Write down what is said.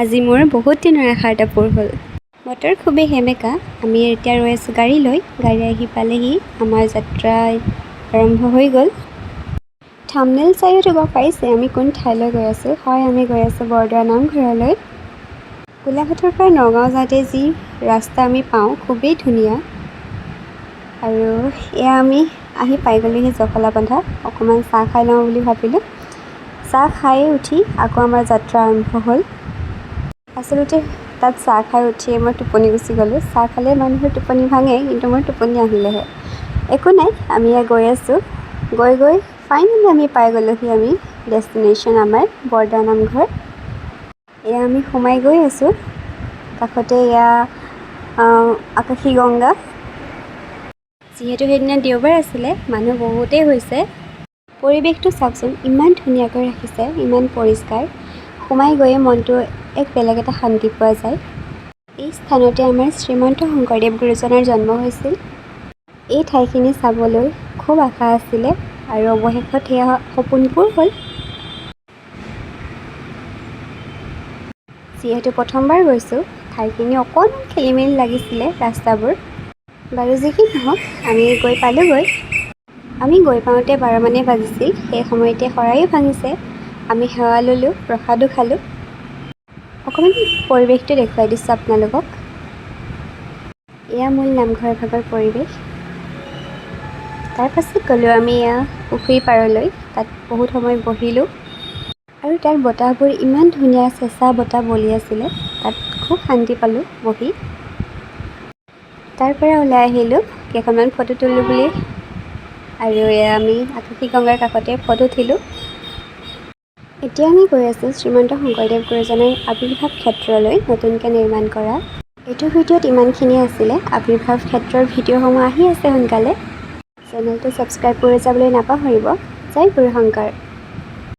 আজি মোৰ বহুত দিনৰ আশাৰ এটা পূৰ হ'ল। বতৰ খুবেই সেমেকা। আমি এতিয়া ৰৈ আছোঁ গাড়ী লৈ। গাড়ী আহি পালেহি, আমাৰ যাত্ৰা আৰম্ভ হৈ গ'ল। থাম্বনেইল চাইও দিব পাৰিছে আমি কোন ঠাইলৈ গৈ আছোঁ। হয়, আমি গৈ আছোঁ বৰদোৱা নামঘৰলৈ। গোলাঘাটৰ পৰা নগাঁও যাওঁতে যি ৰাস্তা আমি পাওঁ খুবেই ধুনীয়া। আৰু এয়া আমি আহি পাই গ'লোহি জখলাবন্ধা। অকণমান চাহ খাই লওঁ বুলি ভাবিলোঁ। চাহ খাই উঠি আকৌ আমাৰ যাত্ৰা আৰম্ভ হ'ল। আচলতে তাত চাহ খাই উঠিয়ে মই টোপনি গুচি গ'লোঁ। চাহ খালে মানুহৰ টোপনি ভাঙে, কিন্তু মোৰ টোপনি আহিলেহে। একো নাই, আমি এয়া গৈ আছোঁ। গৈ গৈ ফাইনেলি আমি পাই গ'লোহি আমি ডেষ্টিনেশ্যন আমাৰ বৰদোৱা নামঘৰ। এয়া আমি সোমাই গৈ আছোঁ। কাষতে এয়া আকাশী গংগা। যিহেতু সেইদিনা দেওবাৰ আছিলে, মানুহ বহুতেই হৈছে। পৰিৱেশটো চাওকচোন, ইমান ধুনীয়াকৈ ৰাখিছে, ইমান পৰিষ্কাৰ। সোমাই গৈয়ে মনটো এক বেলেগ এটা শান্তি পোৱা যায়। এই স্থানতে আমাৰ শ্ৰীমন্ত শংকৰদেৱ গুৰুজনাৰ জন্ম হৈছিল। এই ঠাইখিনি চাবলৈ খুব আশা আছিলে আৰু অৱশেষত সেয়া সপোনবোৰ হ'ল। যিহেতু প্ৰথমবাৰ গৈছোঁ, ঠাইখিনি অকণমান খেলি মেলি লাগিছিলে ৰাস্তাবোৰ। বাৰু যি কি নহওক, আমি গৈ পালোঁগৈ। আমি গৈ পাওঁতে 12 মানে বাজিছিল। সেই সময়তে শৰাইও ভাঙিছে। আমি সেৱা ল'লোঁ, প্ৰসাদো খালোঁ। অকণমান পৰিৱেশটো দেখুৱাই দিছোঁ আপোনালোকক। এয়া মূল নামঘৰ ভাগৰ পৰিৱেশ। তাৰপাছত গ'লোঁ আমি এয়া পুখুৰী পাৰলৈ। তাত বহুত সময় বহিলোঁ আৰু তাৰ বতাহবোৰ ইমান ধুনীয়া চেঁচা বতাহ বলি আছিলে। তাত খুব শান্তি পালোঁ বহি। তাৰ পৰা ওলাই আহিলোঁ কেইখনমান ফটো তুলোঁ বুলি, আৰু এয়া আমি আকাশী গংগাৰ কাষতে ফটো উঠিলোঁ। এতিয়া আমি গৈ আছোঁ শ্ৰীমন্ত শংকৰদেৱ গুৰুজনাৰ আৱিৰ্ভাৱ ক্ষেত্ৰলৈ, নতুনকৈ নিৰ্মাণ কৰা। এইটো ভিডিঅ'ত ইমানখিনিয়ে আছিলে। আৱিৰ্ভাৱ ক্ষেত্ৰৰ ভিডিঅ'সমূহ আহি আছে সোনকালে। চেনেলটো ছাবস্ক্ৰাইব কৰি যাবলৈ নাপাহৰিব। জয় গুৰু শংকৰ।